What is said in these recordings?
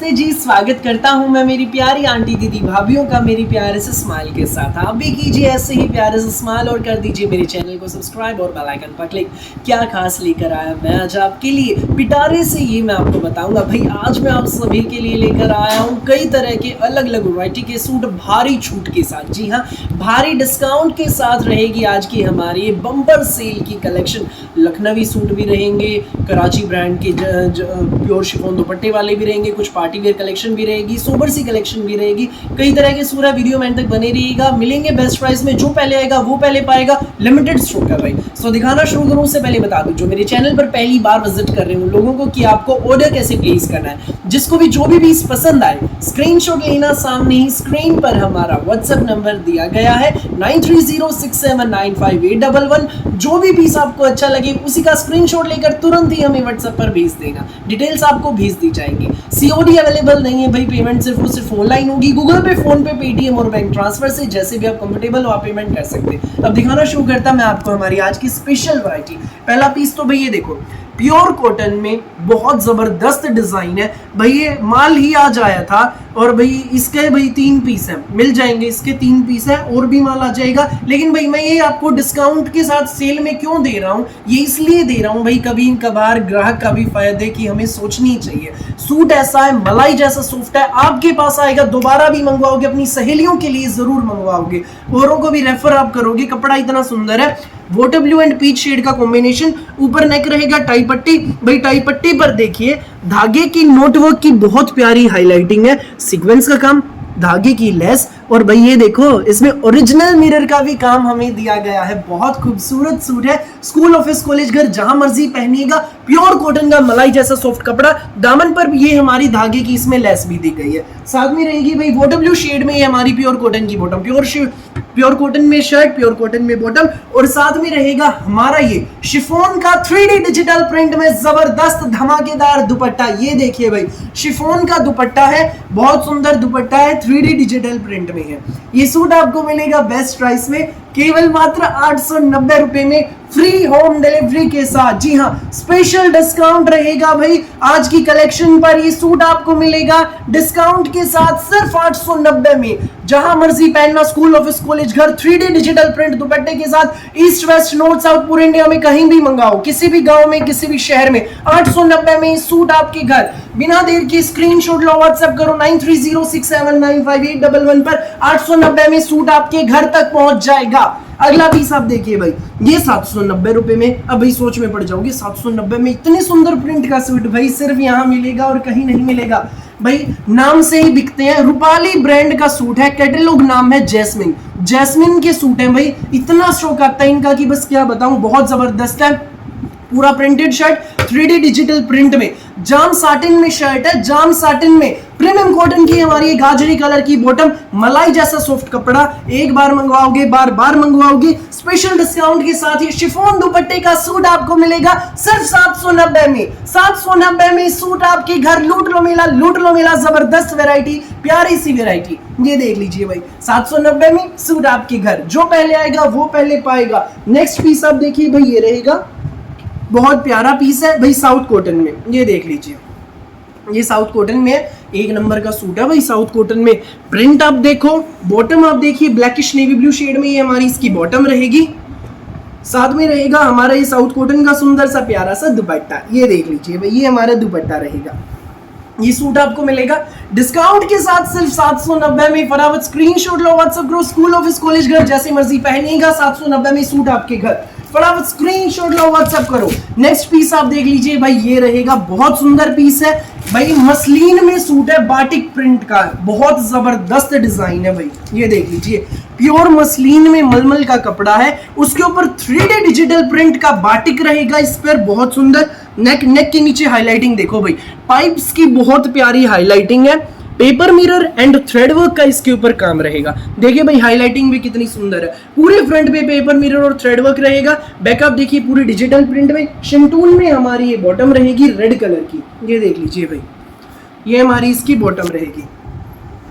नमस्ते जी, स्वागत करता हूं मैं मेरी प्यारी आंटी दीदी भाभीयों का मेरी प्यारे से स्माइल के साथ। आप भी कीजिए ऐसे ही प्यारे से स्माइल और कर दीजिए मेरे चैनल को सब्सक्राइब और बेल आइकन पर क्लिक। क्या खास लेकर आया मैं आज आपके लिए पिटारे से, ये मैं आपको बताऊंगा भाई। आज मैं आप सभी के लिए लेकर आया हूं कई तरह के अलग अलग वैरायटी के सूट भारी छूट के साथ। जी हाँ, भारी डिस्काउंट के साथ रहेगी आज की हमारी बम्पर सेल की कलेक्शन। लखनवी सूट भी रहेंगे, कराची ब्रांड के प्योर शिफॉन दुपट्टे वाले भी रहेंगे, कुछ पार्टी वेयर कलेक्शन भी रहेगी, सोबर सी कलेक्शन भी रहेगी। कई तरह के पूरा वीडियो में तक बने रहिएगा। मिलेंगे बेस्ट प्राइस में, जो पहले आएगा वो पहले पाएगा। लिमिटेड स्टॉक है भाई। सो दिखाना शुरू करूं उससे पहले बता दूं, जो मेरे चैनल पर पहली बार विजिट कर रहे हैं उन लोगों को कि आपको ऑर्डर कैसे प्लेस करना है। जिसको भी जो भी पीस पसंद आए स्क्रीनशॉट लेना, सामने ही स्क्रीन पर हमारा व्हाट्सएप नंबर दिया गया है 9306795811। जो भी पीस आपको अच्छा लगे उसी का स्क्रीनशॉट लेकर तुरंत ही हमें व्हाट्सएप पर भेज देना। डिटेल्स आपको भेज दी जाएंगी। सीओडी अवेलेबल नहीं है भाई, पेमेंट सिर्फ ऑनलाइन होगी, गूगल पे, फोन पे, पेटीएम और बैंक ट्रांसफर से, जैसे भी आप कंफर्टेबल हो आप पेमेंट कर सकते हैं। अब दिखाना शुरू करता मैं आपको हमारी आज की स्पेशल वैरायटी। पहला पीस तो भाई ये देखो, प्योर कॉटन में बहुत जबरदस्त डिजाइन है भाई। ये माल ही आज आया था और भाई इसके भाई 3 पीस हैं, मिल जाएंगे इसके 3 पीस हैं, और भी माल आ जाएगा। लेकिन भाई मैं ये आपको डिस्काउंट के साथ सेल में क्यों दे रहा हूँ, ये इसलिए दे रहा हूँ भाई, कभी कभार ग्राहक का भी फायदे की हमें सोचनी चाहिए। सूट ऐसा है, मलाई जैसा सॉफ्ट है, आपके पास आएगा, दोबारा भी मंगवाओगे, अपनी सहेलियों के लिए जरूर मंगवाओगे, औरों को भी रेफर आप करोगे। कपड़ा इतना सुंदर है, water blue and peach shade का कॉम्बिनेशन। ऊपर नेक रहेगा टाई पट्टी। भाई टाई पट्टी पर देखिए धागे की नोटवर्क की बहुत प्यारी हाईलाइटिंग है, सीक्वेंस का काम, धागे की लेस, और भाई ये देखो इसमें ओरिजिनल मिरर का भी काम हमें दिया गया है। बहुत खूबसूरत सूट है, स्कूल, ऑफिस, कॉलेज, घर जहां मर्जी पहनिएगा। प्योर कॉटन का मलाई जैसा सॉफ्ट कपड़ा, दामन पर ये हमारी धागे की इसमें लेस भी दी गई है। साथ में रहेगी भाई वाटर ब्लू शेड में ये हमारी प्योर कॉटन की बॉटम, प्योर कॉटन में शर्ट, प्योर कॉटन में बॉटम, और साथ में रहेगा हमारा ये शिफॉन का 3D डिजिटल प्रिंट में जबरदस्त धमाकेदार दुपट्टा। ये देखिए भाई, शिफॉन का दुपट्टा है, बहुत सुंदर दुपट्टा है, 3D डिजिटल प्रिंट में है। ये सूट आपको मिलेगा बेस्ट प्राइस में, केवल मात्र 890 रुपए में, फ्री होम डिलीवरी के साथ। जी हाँ, स्पेशल डिस्काउंट रहेगा भाई आज की कलेक्शन पर। ये सूट आपको मिलेगा डिस्काउंट के साथ सिर्फ 890 में। जहां मर्जी पहनना, स्कूल, ऑफिस, कॉलेज, घर, 3D डिजिटल प्रिंट दुपट्टे के साथ, ईस्ट, वेस्ट, नॉर्थ, साउथ, पूरे इंडिया में कहीं भी मंगाओ, किसी भी गांव में, किसी भी शहर में, 890 में सूट आपके घर। बिना देर के स्क्रीनशॉट लो, व्हाट्सएप करो 9306795811 पर। 890 में सूट आपके घर तक पहुंच जाएगा। अगला पीस आप देखिए भाई, ये 790 रुपए में। अब भाई सोच में पड़ जाओगे, 790 में इतने सुंदर प्रिंट का सूट भाई सिर्फ यहां मिलेगा और कहीं नहीं मिलेगा भाई। नाम से ही बिकते हैं, रूपाली ब्रांड का सूट है, कैटलॉग नाम है जैस्मिन। जैस्मिन के सूट हैं भाई, इतना स्टॉक आता है इनका कि बस क्या बताऊं, बहुत जबरदस्त है। पूरा printed shirt 3D digital print में, जाम साटिन में शर्ट है, जाम साटिन में, प्रीमियम कॉटन की हमारी गाजरी कलर की बॉटम, मलाई जैसा सॉफ्ट कपड़ा। एक बार मंगवाओगे बार बार मंगवाओगे। स्पेशल डिस्काउंट के साथ ये शिफॉन दुपट्टे का सूट आपको मिलेगा सिर्फ 790 में। 790 में सूट आपके घर। लूट लो मेला, लूट लो मेला। जबरदस्त वैरायटी, प्यारी सी वैरायटी, ये देख लीजिए भाई, 790 में सूट आपके घर। जो पहले आएगा वो पहले पाएगा। नेक्स्ट पीस आप देखिए भाई, ये रहेगा, बहुत प्यारा पीस है भाई, साउथ कॉटन में। ये देख लीजिए, ये साउथ कॉटन में एक नंबर का सूट है भाई। साउथ कॉटन में प्रिंट आप देखो, बॉटम आप देखिए ब्लैकिश नेवी ब्लू शेड में ये हमारी इसकी बॉटम रहेगी। साथ में रहेगा हमारा ये साउथ कॉटन का सुंदर सा प्यारा सा दुपट्टा। ये देख लीजिए भाई, ये हमारा दुपट्टा रहेगा। ये सूट आपको मिलेगा डिस्काउंट के साथ सिर्फ 790 में। फटाफट स्क्रीनशॉट लो, व्हाट्सएप करो, स्कूल, ऑफिस, कॉलेज, घर जैसे मर्जी पहनिएगा। 790 में सूट आपके घर। फटाफट स्क्रीनशॉट लो, व्हाट्सएप करो। नेक्स्ट पीस आप देख लीजिए भाई, ये रहेगा, बहुत सुंदर पीस है भाई, मसलिन में सूट है, बाटिक प्रिंट का, बहुत जबरदस्त डिजाइन है भाई। ये देख लीजिए, प्योर मसलिन में मलमल का कपड़ा है, उसके ऊपर 3D डिजिटल प्रिंट का बाटिक रहेगा इस पर, बहुत सुंदर। नेक के नीचे हाईलाइटिंग देखो भाई, पाइप्स की बहुत प्यारी हाईलाइटिंग है। Paper mirror and thread work का इसके ऊपर काम रहेगा। देखिए भाई, हाईलाइटिंग भी कितनी सुंदर है। पूरे फ्रंट पे पेपर मिरर और थ्रेड वर्क रहेगा। बैकअप देखिए पूरी डिजिटल प्रिंट में, शिमटून में हमारी ये बॉटम रहेगी रेड कलर की। ये देख लीजिए भाई, ये हमारी इसकी बॉटम रहेगी।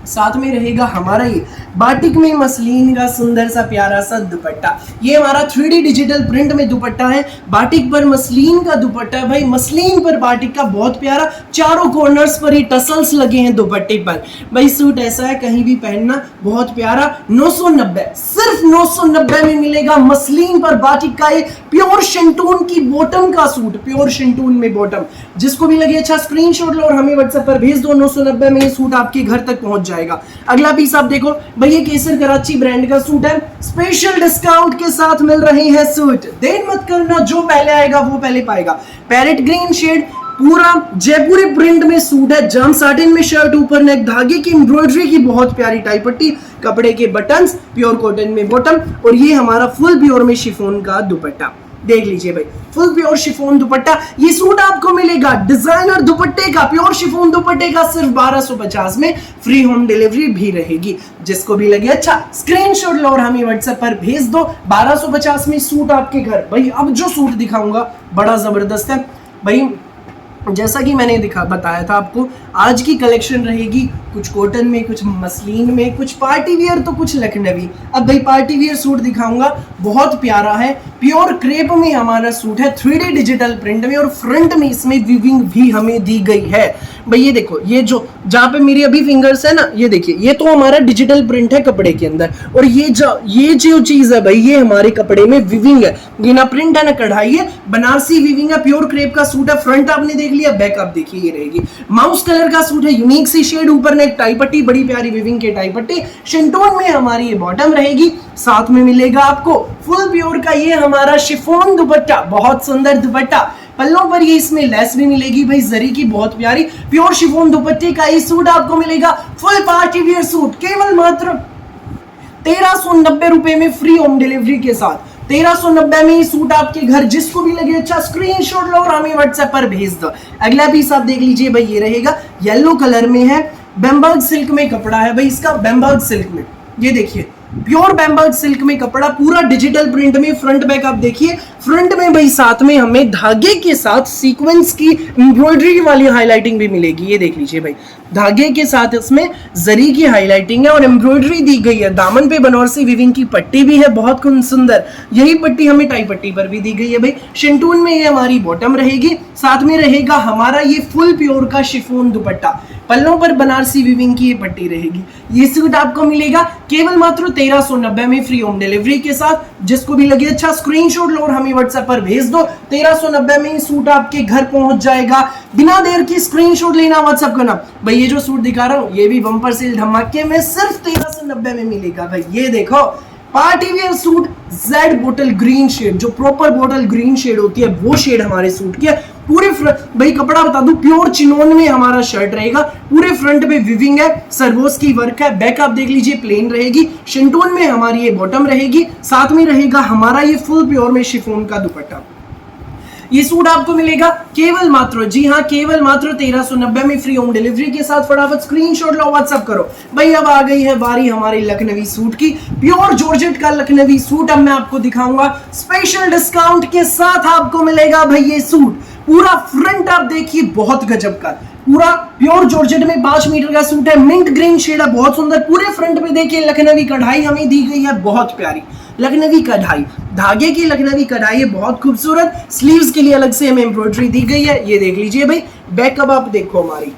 साथ में रहेगा हमारा ये बाटिक में मसलिन का सुंदर सा प्यारा सा दुपट्टा। ये हमारा 3D डिजिटल प्रिंट में दुपट्टा है, बाटिक पर मसलिन का दुपट्टा है भाई, मसलिन पर बाटिक का बहुत प्यारा, चारों कॉर्नर्स पर ही टसल्स लगे हैं दुपट्टे पर भाई। सूट ऐसा है कहीं भी पहनना बहुत प्यारा। 990 सिर्फ 990 में मिलेगा मसलिन पर बाटिक का ये प्योर शिंटून की बॉटम का सूट, प्योर शिंटून में बॉटम। जिसको भी लगे अच्छा स्क्रीनशॉट लो और हमें व्हाट्सएप पर भेज दो। 990 में ये सूट आपके घर तक पहुंच जाएगा। अगला पीस आप देखो भाई, ये केसर कराची ब्रांड का सूट है, स्पेशल डिस्काउंट के साथ मिल रहे हैं सूट। देर मत करना, जो पहले आएगा वो पहले पाएगा। पैरेट ग्रीन शेड, पूरा जयपुरी प्रिंट में सूट है, जाम साटिन में शर्ट, ऊपर नेक, धागे की एम्ब्रॉयडरी की बहुत प्यारी टाई पट्टी, कपड़े के बटन्स, प्योर कॉटन में बॉटम, और ये हमारा फुल प्योर में शिफॉन का दुपट्टा। देख लीजिए भाई, फुल प्योर शिफॉन दुपट्टा। ये सूट आपको मिलेगा डिजाइनर दुपट्टे का, प्योर शिफॉन दुपट्टे का, सिर्फ 1250 में। फ्री होम डिलीवरी भी रहेगी। जिसको भी लगे अच्छा स्क्रीनशॉट लो और हमें व्हाट्सएप पर भेज दो। 1250 में सूट आपके घर। भाई अब जो सूट दिखाऊंगा बड़ा जबरदस्त है भाई, जैसा कि मैंने बताया था आपको, आज की कलेक्शन रहेगी कुछ कॉटन में, कुछ मसलिन में, कुछ पार्टी वियर तो कुछ लखनवी। अब भाई पार्टी वियर सूट दिखाऊंगा, बहुत प्यारा है, प्योर क्रेप में हमारा सूट है, 3D डिजिटल प्रिंट में, और फ्रंट में इसमें वीविंग भी हमें दी गई है भाई। ये देखो, ये जो जहाँ पे मेरी अभी फिंगर्स है ना, ये देखिए, ये तो हमारा डिजिटल प्रिंट है कपड़े के अंदर, और ये जो चीज है भाई, ये हमारे कपड़े में वीविंग है। ये ना प्रिंट है ना कढ़ाई है, बनारसी वीविंग है, प्योर क्रेप का सूट है। फ्रंट आपने देख लिया, बैक आप देखिए, ये रहेगी माउस कलर का सूट है, यूनिक सी शेड, ऊपर ने एक टाई पट्टी, बड़ी प्यारी वीविंग के टाई पट्टी, शिंटोन में हमारी ये बॉटम रहेगी। साथ में मिलेगा आपको फुल प्योर का ये हमारा शिफॉन दुपट्टा, बहुत सुंदर दुपट्टा। पल्लों पर ये इसमें लेस भी मिलेगी भाई, जरी की बहुत प्यारी प्योर शिफॉन दुपट्टे का ये सूट आपको मिलेगा। फुल पार्टी वियर सूट केवल मात्र 1390 रुपए में, फ्री होम डिलीवरी के साथ। 1390 में ये सूट आपके घर। जिसको भी लगे अच्छा स्क्रीनशॉट लो और हमें व्हाट्सएप पर भेज दो। अगला पीस आप देख लीजिए भाई, ये रहेगा येलो कलर में है, बेम्बर्ग सिल्क में कपड़ा है भाई इसका, बेम्बर्ग सिल्क में, ये देखिए प्योर बेम्बर्ग सिल्क में कपड़ा, पूरा डिजिटल प्रिंट में। फ्रंट बैक आप देखिए, फ्रंट में भाई साथ में हमें धागे के साथ सीक्वेंस की एम्ब्रॉयडरी वाली हाईलाइटिंग भी मिलेगी। ये देख लीजिए भाई, धागे के साथ इसमें जरी की हाईलाइटिंग है और एम्ब्रॉयडरी दी गई है। दामन पे बनारसी वीविंग की पट्टी भी है, बहुत सुंदर। यही पट्टी हमें टाई पट्टी पर भी दी गई है भाई। शिंटून में ये हमारी बॉटम रहेगी, साथ में रहेगा हमारा ये फुल प्योर का शिफॉन दुपट्टा। पल्लों पर बनारसी वीविंग की ये पट्टी रहेगी। ये सूट आपको मिलेगा केवल मात्र 1390 में, फ्री होम डिलीवरी के साथ। जिसको भी लगे अच्छा स्क्रीनशॉट लो और हमें व्हाट्सएप पर भेज दो। 1390 में सूट आपके घर पहुंच जाएगा। बिना देर की स्क्रीनशॉट लेना, व्हाट्सएप करना। भाई ये जो सूट दिखा रहा हूँ, ये भी बम्पर सेल धमाके में सिर्फ 1390 में मिलेगा भाई। ये देखो party wear suit, jade bottle green shade, जो प्रॉपर बोटल ग्रीन शेड होती है वो शेड हमारे सूट की है। पूरे भाई कपड़ा बता दूं, प्योर चिनोन में हमारा शर्ट रहेगा, पूरे फ्रंट पे विविंग है, सर्वोस की वर्क है। बैक आप देख लीजिए प्लेन रहेगी, शिंटोन में हमारी ये बॉटम रहेगी, साथ में रहेगा हमारा ये फुल प्योर में शिफॉन का दुपट्टा। ये सूट आपको मिलेगा केवल मात्र, जी हाँ केवल मात्र 1390 में, फ्री होम डिलीवरी के साथ। फटाफट स्क्रीनशॉट लो, व्हाट्सएप करो भाई। अब आ गई है बारी हमारे लखनवी सूट की, प्योर जॉर्जेट का लखनवी सूट अब मैं आपको दिखाऊंगा। स्पेशल डिस्काउंट के साथ आपको मिलेगा भाई ये सूट। पूरा फ्रंट आप देखिए, बहुत गजब का, पूरा प्योर जॉर्जेट में 5 मीटर का सूट है, मिंट ग्रीन शेड है, बहुत सुंदर। पूरे फ्रंट पे देखिए लखनवी कढ़ाई हमें दी गई है, बहुत प्यारी लखनवी कढ़ाई, धागे की लखनवी कढ़ाई है, बहुत खूबसूरत। स्लीव्स के लिए अलग से हमें एम्ब्रॉयडरी दी गई है। ये देख लीजिए भाई, बैक अब आप देखो हमारी,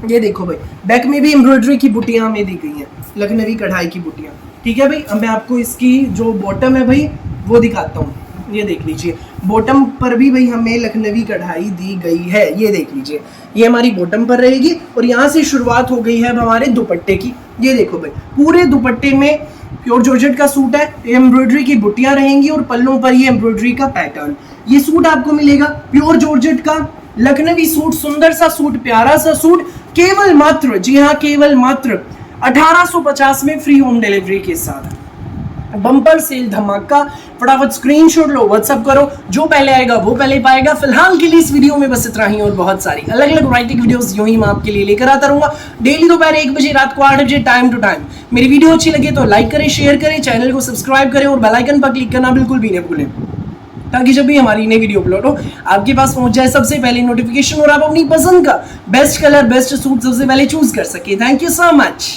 ये देखो भाई, बैक में भी एम्ब्रॉयडरी की बुटियां हमें दी गई हैं, लखनवी कढ़ाई की बुटियां। ठीक है भाई, अब मैं आपको इसकी जो बॉटम है भाई वो दिखाता हूँ। ये देख लीजिए, बॉटम पर भी भाई हमें लखनवी कढ़ाई दी गई है। ये देख लीजिए, ये हमारी बॉटम पर रहेगी और यहाँ से शुरुआत हो गई है अब हमारे दुपट्टे की। ये देखो भाई, पूरे दुपट्टे में प्योर जॉर्जेट का सूट है, एम्ब्रॉयडरी की बुटियां रहेंगी और पल्लों पर ये एम्ब्रॉयडरी का पैटर्न। ये सूट आपको मिलेगा प्योर जॉर्जेट का लखनवी सूट, सुंदर सा सूट, प्यारा सा सूट, केवल मात्र, जी हाँ केवल मात्र 1850 में, फ्री होम डिलीवरी के साथ। बम्पर सेल धमाका। फटाफट स्क्रीनशॉट लो, व्हाट्सएप करो, जो पहले आएगा वो पहले पाएगा। फिलहाल के लिए इस वीडियो में बस इतना ही, और बहुत सारी अलग अलग वैरायटी की वीडियोस यूं ही मैं आपके लिए लेकर आता रहूंगा डेली दोपहर 1 बजे, रात को 8 बजे, टाइम टू टाइम। मेरी वीडियो अच्छी लगे तो लाइक करें, शेयर करें, चैनल को सब्सक्राइब करें और बेल आइकन पर क्लिक करना बिल्कुल भी नहीं भूलें। ताकि जब भी हमारी नई वीडियो अपलोड हो आपके पास पहुंच जाए सबसे पहले नोटिफिकेशन और आप अपनी पसंद का बेस्ट कलर बेस्ट सूट सबसे पहले चूज कर सके। Thank you so much.